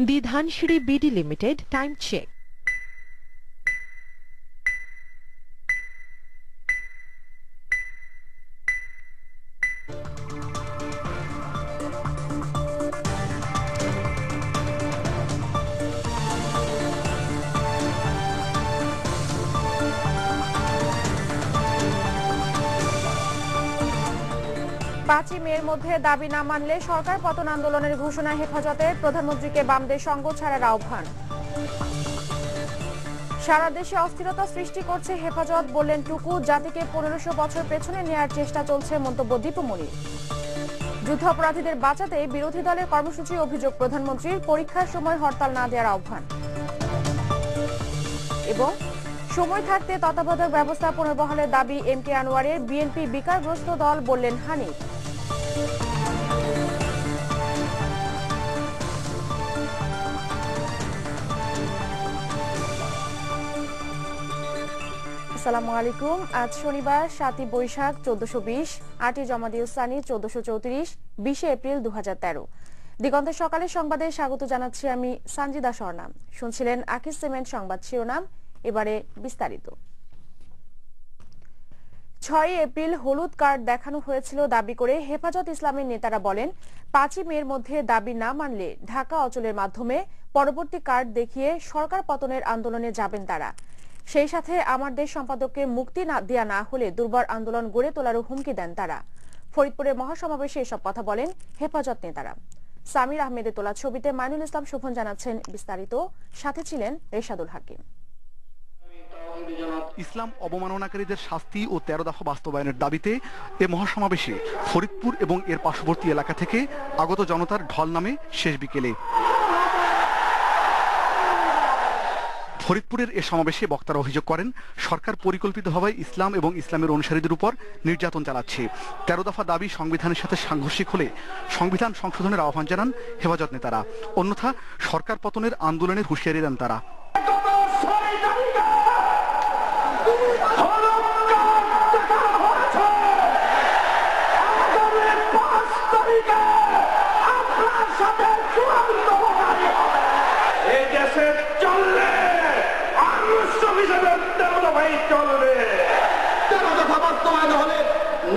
দি Dhansiri BD limited time check. পাঁচই মের মধ্যে দাবি না মানলে সরকার পতন আন্দোলনের ঘোষণা হেফাজতের, প্রধানমন্ত্রীকে বামদের সঙ্গ ছাড়ার আহ্বান। সারা দেশে অস্থিরতা সৃষ্টি করছে হেফাজত, বললেন টুকু। জাতিকে 1500 বছর পেছনে নেয়ার চেষ্টা চলছে, মন্তব্য দীপু মনির। যুদ্ধাপরাধীদের বাঁচাতে বিরোধী দলের কর্মসূচি, অভিযোগ প্রধানমন্ত্রীর। পরীক্ষার সময় হরতাল না দেওয়ার আহ্বান। এবং সময় থাকতে তত্ত্বাবধায়ক ব্যবস্থা পুনর্বহালের দাবি এম কে আনোয়ারের। বিএনপি বিকারগ্রস্ত দল, বললেন হানিফ। আসসালামু আলাইকুম। আজ শনিবার 7ই বৈশাখ 1420, 8ই জমাদিউস সানি 1434, 20 এপ্রিল 2013। দিগন্তের সকালের সংবাদে স্বাগত জানাচ্ছি আমি সানজিদা স্বর্ণা। শুনছিলেন আকিস সিমেন্ট সংবাদ শিরোনাম, এবারে বিস্তারিত। 6 এপ্রিল হলুদ কার্ড দেখানো হয়েছিল দাবি করে হেফাজত ইসলামের নেতারা বলেন, 5ই মের মধ্যে দাবি না মানলে ঢাকা অচলের মাধ্যমে পরবর্তী কার্ড দেখিয়ে সরকার পতনের আন্দোলনে যাবেন তারা। সেই সাথে আমার দেশ সম্পাদককে মুক্তি দেয়া না হলে দুর্বার আন্দোলন গড়ে তোলারও হুমকি দেন তারা। ফরিদপুরে মহাসমাবেশে এসব কথা বলেন হেফাজত নেতারা। সামির আহমেদের তোলা ছবিতে মাইনুল ইসলাম শোভন জানাচ্ছেন বিস্তারিত, সাথে ছিলেন রেশাদুল হাকিম। ইসলাম অবমাননাকারীদের শাস্তি ও 13 দফা বাস্তবায়নের দাবিতে এ মহাসমাবেশে ফরিদপুর এবং এর পার্শ্ববর্তী এলাকা থেকে আগত জনতার ঢল নামে শেষ বিকেলে। ফরিদপুরের এ সমাবেশে বক্তারা অভিযোগ করেন, সরকার পরিকল্পিতভাবে ইসলাম এবং ইসলামের অনুসারীদের উপর নির্যাতন চালাচ্ছে। 13 দফা দাবি সংবিধানের সাথে সাংঘর্ষিক হলে সংবিধান সংশোধনের আহ্বান জানান হেফাজত নেতারা। অন্যথা সরকার পতনের আন্দোলনের হুঁশিয়ারি দেন তারা।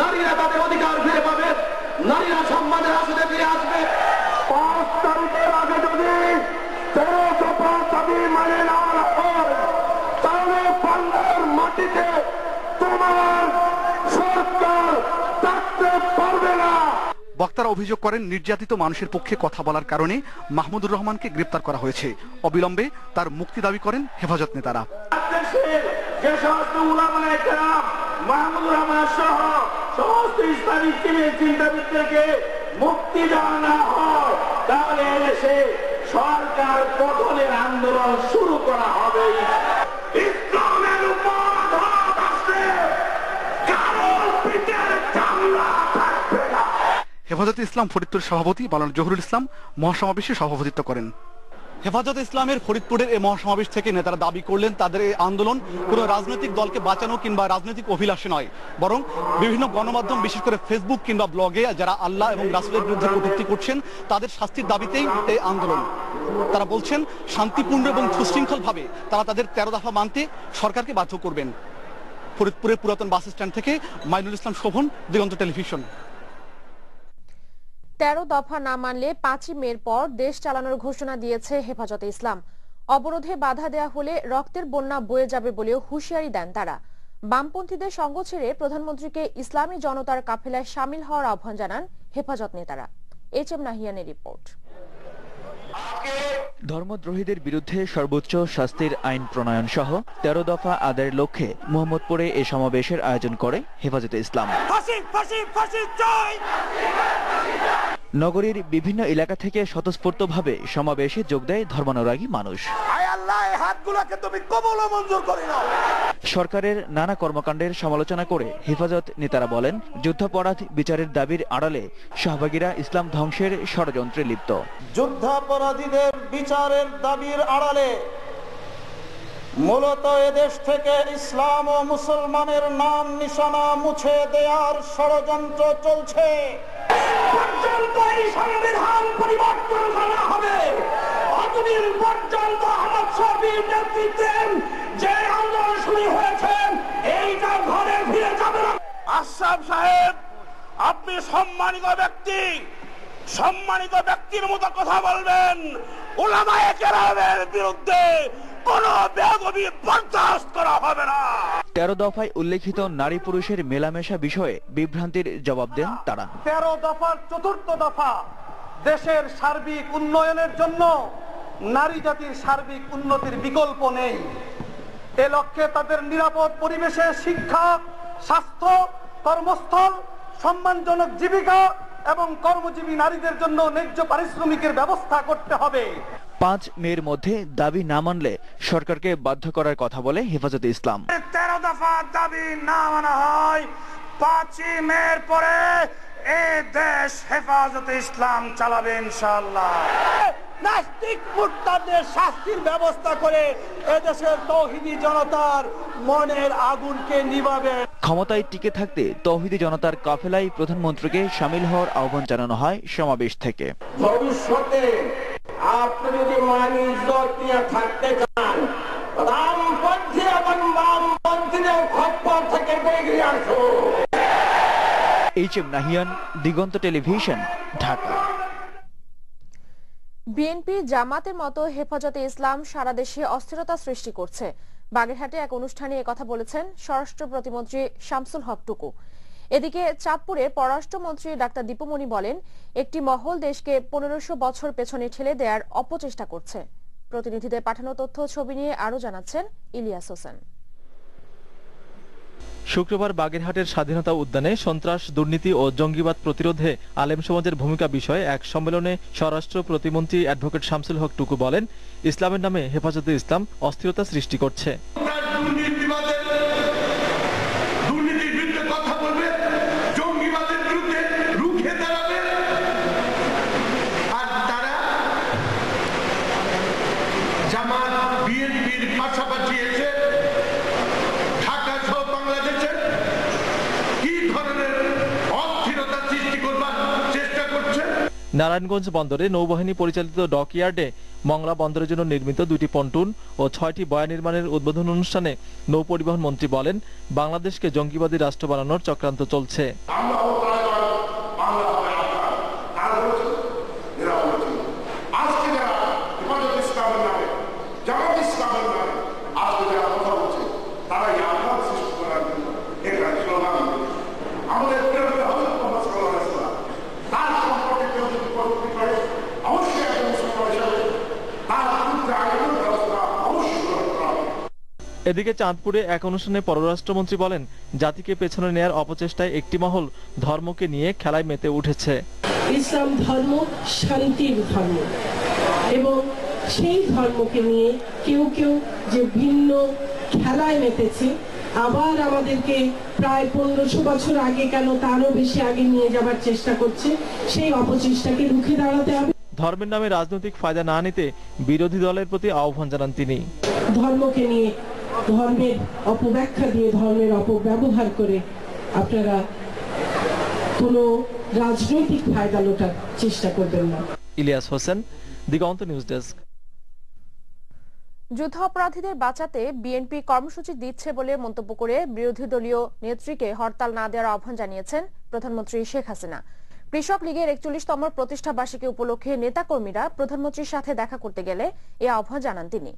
নারীরা তাদের অধিকার ফিরে পাবে, নারীরা সম্মানের আসনে ফিরে আসবে। 5 তারিখের আগে যদি 13 দফা দাবি মানে না হয়, তাহলে বাংলার মাটিতে তোমার সরকার থাকতে পারবে না। বক্তারা অভিযোগ করেন, নির্যাতিত মানুষের পক্ষে কথা বলার কারণে মাহমুদুর রহমানকে গ্রেপ্তার করা হয়েছে। অবিলম্বে তার মুক্তি দাবি করেন হেফাজত নেতারা। মাহমুদুর রহমান সহ সমস্ত ইসলামিক চিন্তাবিদদেরকে মুক্তি দেওয়া না হয়, তাহলে এদেশে সরকার পতনের আন্দোলন শুরু করা হবে। ইসলামের উপর আঘাত আসলে কারোর পিঠের চামড়া থাকবে না। হেফাজতে ইসলাম ফরিদপুর সভাপতি মাওলানা জহুরুল ইসলাম মহাসমাবেশে সভাপতিত্ব করেন। হেফাজতে ইসলামের ফরিদপুরের এই মহাসমাবেশ থেকে নেতারা দাবি করলেন, তাদের এই আন্দোলন কোনো রাজনৈতিক দলকে বাঁচানো কিংবা রাজনৈতিক অভিলাষে নয়, বরং বিভিন্ন গণমাধ্যম বিশেষ করে ফেসবুক কিংবা ব্লগে যারা আল্লাহ এবং রাসূলের বিরুদ্ধে কটূক্তি করছেন তাদের শাস্তির দাবিতেই এই আন্দোলন। তারা বলছেন, শান্তিপূর্ণ এবং সুশৃঙ্খলভাবে তারা তাদের 13 দফা মানতে সরকারকে বাধ্য করবেন। ফরিদপুরের পুরাতন বাস স্ট্যান্ড থেকে মাইনুল ইসলাম শোভন, দিগন্ত টেলিভিশন। 13 দফা না মানলে 5ই মের পর দেশ চালানোর ঘোষণা দিয়েছে হেফাজতে ইসলাম। অবরোধে বাধা দেয়া হলে রক্তের বন্যা বয়ে যাবে বলেও হুঁশিয়ারি দেন তারা। বামপন্থীদের সঙ্গ ছেড়ে প্রধানমন্ত্রীকে ইসলামী জনতার কাফেলায় সামিল হওয়ার আহ্বান জানান হেফাজত নেতারা। এইচ এম নাহিয়ানের রিপোর্ট। ধর্মদ্রোহীদের বিরুদ্ধে সর্বোচ্চ শাস্তির আইন প্রণয়ন সহ 13 দফা আদায়ের লক্ষ্যে মোহাম্মদপুরে এ সমাবেশের আয়োজন করে হেফাজতে ইসলাম। নগরীর বিভিন্ন এলাকা থেকে স্বতঃস্ফূর্তভাবে সমাবেশে যোগ দেয় ধর্মানুরাগী মানুষ। সরকারের নানা কর্মকাণ্ডের সমালোচনা করে হেফাজত নেতারা বলেন, যুদ্ধাপরাধ বিচারের দাবির আড়ালে সহভাগীরা ইসলাম ধ্বংসের ষড়যন্ত্রে লিপ্ত। যুদ্ধাপরাধীদের বিচারের দাবির আড়ালে মূলত এদেশ থেকে ইসলাম ও মুসলমানের নাম নিশানা মুছে দেওয়ার ষড়যন্ত্র চলছে। সংবিধান পরিবর্তন করা হবে, ততদিন পর্যন্ত আহমদ শফির নেতৃত্বে যে আন্দোলন শুরু হয়েছে এইটা ঘরে ফিরে যাবে না। আশরাফ সাহেব, আপনি সম্মানিত ব্যক্তির মতো কথা বলবেন। উলামায়ে কেরামের বিরুদ্ধে কোনো বেয়াদবি বরদাস্ত করা হবে না। 13 দফায় উল্লেখিত নারী পুরুষের মেলামেশা বিষয়ে বিভ্রান্তির জবাব দেন তারা। 13 দফার 4র্থ দফা দেশের সার্বিক উন্নয়নের জন্য নারী জাতির সার্বিক উন্নতির বিকল্প নেই। এ লক্ষ্যে তাদের নিরাপদ পরিবেশে শিক্ষা, স্বাস্থ্য, কর্মস্থল, সম্মানজনক জীবিকা এবং কর্মজীবী নারীদের জন্য ন্যায্য পারিশ্রমিকের ব্যবস্থা করতে হবে। 5 মের মধ্যে দাবি না মানলে সরকারকে বাধ্য করার কথা বলে হেফাজতে ইসলাম। 13 দফা দাবি না মানা হয় 5 মের পরে এই দেশ হেফাজতে ইসলাম চালাবে ইনশাআল্লাহ। নাস্তিক মুরতাদদের শাস্তির ব্যবস্থা করে এদেশের তৌহিদি জনতার মনের আগুনকে নিভাবে। ক্ষমতায় টিকে থাকতে তৌহিদি জনতার কাফেলায় প্রধানমন্ত্রীকে শামিল হওয়ার আহ্বান জানানো হয় সমাবেশ থেকে। ভবিষ্যতে আপনি যদি মান ইজ্জত নিয়ে থাকতে চান, রামপন্থী এবং বামপন্থীদের খপ্পর থেকে বেরিয়ে আসুন। HM নাহিয়ান, দিগন্ত টেলিভিশন, ঢাকা। বিএনপি জামাতের মতো হেফাজতে ইসলাম সারা দেশে অস্থিরতা সৃষ্টি করছে। বাগেরহাটে এক অনুষ্ঠানে একথা বলেছেন স্বরাষ্ট্র প্রতিমন্ত্রী শামসুল হক টুকু। এদিকে চাঁদপুরে পররাষ্ট্রমন্ত্রী ডাক্তার দীপুমণি বলেন, একটি মহল দেশকে 1500 বছর পেছনে ঠেলে দেওয়ার অপচেষ্টা করছে। প্রতিনিধিদের পাঠানো তথ্য ছবি নিয়ে আরো জানাচ্ছেন ইলিয়াস হোসেন। শুক্রবার বাগেরহাটের স্বাধীনতা উদ্যানে সন্ত্রাস, দুর্নীতি ও জঙ্গিবাদ প্রতিরোধে আলেম সমাজের ভূমিকা বিষয়ে এক সম্মেলনে স্বরাষ্ট্র প্রতিমন্ত্রী অ্যাডভোকেট শামসুল হক টুকু বলেন, ইসলামের নামে হেফাজতে ইসলাম অস্থিরতা সৃষ্টি করছে। নারায়ণগঞ্জ বন্দরে নৌবাহিনী পরিচালিত ডকইয়ার্ডে মংলা বন্দরের জন্য নির্মিত 2টি পন্টুন ও 6টি বয়া নির্মাণের উদ্বোধন অনুষ্ঠানে নৌ পরিবহন মন্ত্রী বলেন, বাংলাদেশকে জঙ্গিবাদী রাষ্ট্র বানানোর চক্রান্ত চলছে। এদিকে চাঁদপুরে এক অনুষ্ঠানে পররাষ্ট্রমন্ত্রী বলেন, জাতিকে পেছনে নেয়ার অপচেষ্টায় একটি মহল ধর্মকে নিয়ে খেলায় মেতে উঠেছে। ইসলাম ধর্ম শান্তির ধর্ম এবং সেই ধর্মকে নিয়ে কেউ কেউ যে ভিন্ন খেলায় মেতেছে, আবার আমাদেরকে প্রায় 1500 বছর আগে কেন তারও বেশি আগে নিয়ে যাবার চেষ্টা করছে। সেই অপচেষ্টাকে রুখে দাঁড়াতে হবে। ধর্মের নামে রাজনৈতিক ফায়দা না নিতে বিরোধী দলের প্রতি আহ্বান জানান তিনি। ধর্মকে নিয়ে ধর্মের অপব্যাখ্যা দিয়ে, ধর্মের অপব্যবহার করে আপনারা কোনো রাজনৈতিক ফায়দা লোটার চেষ্টা করবেন না। ইলিয়াস হোসেন, দিগন্ত নিউজ ডেস্ক। যুদ্ধাপরাধীদের বাঁচাতে বিএনপি কর্মসূচি দিচ্ছে বলে মন্তব্য করে বিরোধী দলীয় নেত্রীকে হরতাল না দেওয়ার আহ্বান জানিয়েছেন প্রধানমন্ত্রী শেখ হাসিনা। কৃষক লীগের 41তম প্রতিষ্ঠা বার্ষিকী উপলক্ষে নেতাকর্মীরা প্রধানমন্ত্রীর সাথে দেখা করতে গেলে এ আহ্বান জানান তিনি।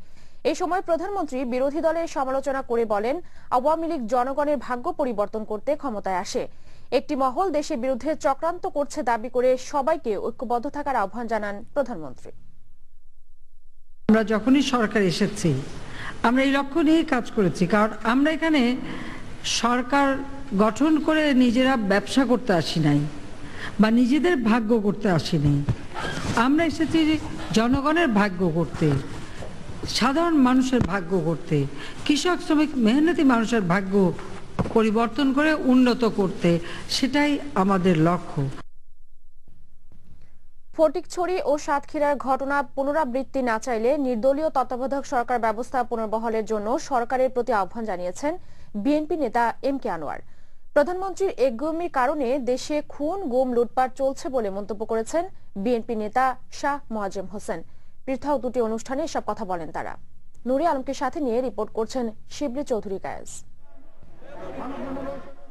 এই সময় প্রধানমন্ত্রী বিরোধী দলের সমালোচনা করে বলেন, আওয়ামী লীগ জনগণের ভাগ্য পরিবর্তন করতে ক্ষমতায় আসে, একটি মহল দেশের বিরুদ্ধে চক্রান্ত করছে দাবি করে সবাইকে ঐক্যবদ্ধ থাকার আহ্বান জানান প্রধানমন্ত্রী। আমরা যখনই সরকার এসেছি আমরা এই লক্ষ্য নিয়ে কাজ করেছি, কারণ আমরা এখানে সরকার গঠন করে নিজেরা ব্যবসা করতে আসি নাই বা নিজেদের ভাগ্য করতে আসি নাই। আমরা এসেছি জনগণের ভাগ্য করতে, সাধারণ মানুষের ভাগ্য করতে, কৃষক শ্রমিক মেহনতি মানুষের ভাগ্য পরিবর্তন করে উন্নত করতে, সেটাই আমাদের লক্ষ্য। ফটিকছড়ি ও সাতক্ষীরার ঘটনা পুনরাবৃত্তি না চাইলে নির্দলীয় তত্ত্বাবধায়ক সরকার ব্যবস্থা পুনর্বহালের জন্য সরকারের প্রতি আহ্বান জানিয়েছেন বিএনপি নেতা এম.কে. আনোয়ার। প্রধানমন্ত্রীর একগুমির কারণে দেশে খুন, গুম, লুটপাট চলছে বলে মন্তব্য করেছেন বিএনপি নেতা শাহ মোয়াজ্জেম হোসেন। পৃথক দুটি অনুষ্ঠানে এসব কথা বলেন তারা। নুরি আলমকে সাথে নিয়ে রিপোর্ট করছেন শিবলি চৌধুরী কায়েস।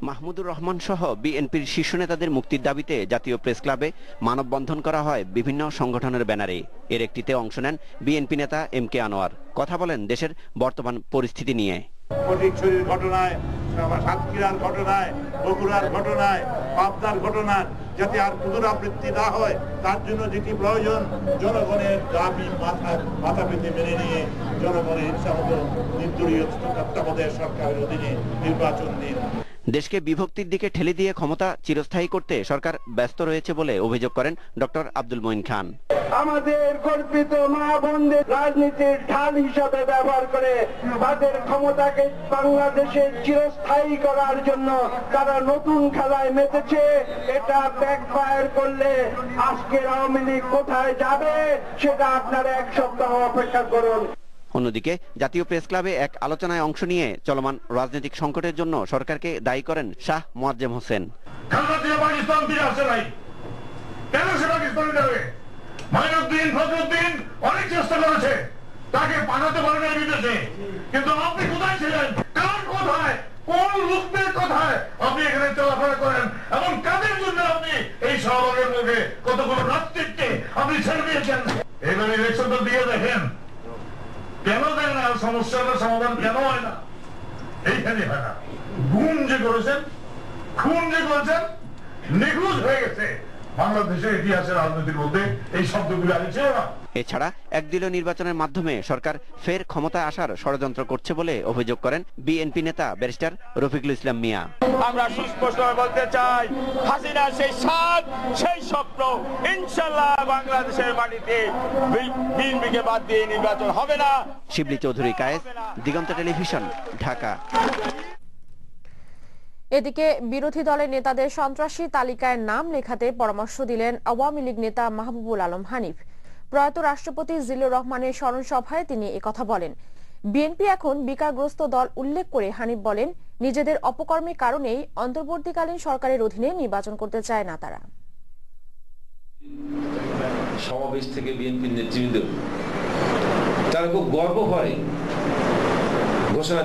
মাহমুদুর রহমান সহ বিএনপির শীর্ষ নেতাদের মুক্তির দাবিতে জাতীয় প্রেস ক্লাবে মানববন্ধন করা হয় বিভিন্ন সংগঠনের ব্যানারে। এর একটিতে অংশ নেন বিএনপি নেতা MK আনোয়ার। কথা বলেন দেশের বর্তমান পরিস্থিতি নিয়ে। ফটিকছড়ির ঘটনায়, সাতক্ষীরার ঘটনায়, বগুড়ার ঘটনায়, পাবনার ঘটনায় যাতে আর পুনরাবৃত্তি না হয় তার জন্য যেটি প্রয়োজন জনগণের দাবি মাথা পেতে মেনে নিয়ে জনগণের ইচ্ছামতো নির্দলীয় তত্ত্বাবধায়ক সরকারের অধীনে নির্বাচন দিন। দেশকে বিভক্তির দিকে ঠেলে দিয়ে ক্ষমতা চিরস্থায়ী করতে সরকার ব্যস্ত রয়েছে বলে অভিযোগ করেন ডক্টর আব্দুল মঈন খান। আমাদের কল্পিত মা বোনদের রাজনীতির ঢাল হিসাবে ব্যবহার করে তাদের ক্ষমতাকে বাংলাদেশে চিরস্থায়ী করার জন্য তারা নতুন খেলায় মেতেছে। এটা ব্যাকফায়ার করলে আজকের আওয়ামী লীগ কোথায় যাবে সেটা আপনারা এক সপ্তাহ অপেক্ষা করুন। অন্যদিকে জাতীয় প্রেস ক্লাবে এক আলোচনায় অংশ নিয়ে চলমান রাজনৈতিক সংকটের জন্য সরকারকে দায়ী করেন শাহ মোয়াজ্জেম হোসেন। অনেক চেষ্টা করেছে, তাকে পাঠাতে পারে না বিদেশে, কিন্তু আপনি কোথায় ছিলেন? কার কোথায়, কোন লোকদের কোথায় আপনি এখানে চলাফেরা করেন এবং কাদের জন্য আপনি এই শহরের মুখে কতগুলো নাস্তিককে আপনি ছেড়ে দিয়েছেন? এবার ইলেকশনটা দিয়ে দেখেন কেন দেয় না, সমস্যাটার সমাধান কেন হয় না? এইখানে হয় না। গুম যে করেছেন, খুন যে করেছেন, নিখোঁজ হয়ে গেছে বাংলাদেশের ইতিহাসের রাজনীতির মধ্যে এই শব্দগুলো আগে ছিল না। এছাড়া একদলীয় নির্বাচনের মাধ্যমে সরকার ফের ক্ষমতায় আসার ষড়যন্ত্র করছে বলে অভিযোগ করেন বিএনপি নেতা ব্যারিস্টার রফিকুল ইসলাম মিয়া। আমরা সুস্পষ্টভাবে বলতে চাই, হাসিনা সেই স্বাদ, সেই স্বপ্ন ইনশাআল্লাহ বাংলাদেশের মাটিতে বিএনপিকে বাদ দিয়ে নির্বাচন হবে না। শিবলি চৌধুরী কায়েস, দিগন্ত টেলিভিশন, ঢাকা। এদিকে বিরোধী দলের নেতাদের সন্ত্রাসী তালিকায় নাম লেখাতে পরামর্শ দিলেন আওয়ামী লীগ নেতা মাহবুবুল আলম হানিফ। প্রয়াত রাষ্ট্রপতি জিল্লুর রহমানের স্মরণ সভায় তিনি একথা বলেন। বিএনপি এখন বিকারগ্রস্ত দল উল্লেখ করে হানিফ বলেন, নিজেদের অপকর্মের কারণেই অন্তর্বর্তীকালীন সরকারের অধীনে নির্বাচন করতে চায় না তারা। সমাবেশ থেকে বিএনপির নেতৃবৃন্দ তারা খুব গর্ব হয় ঘোষণা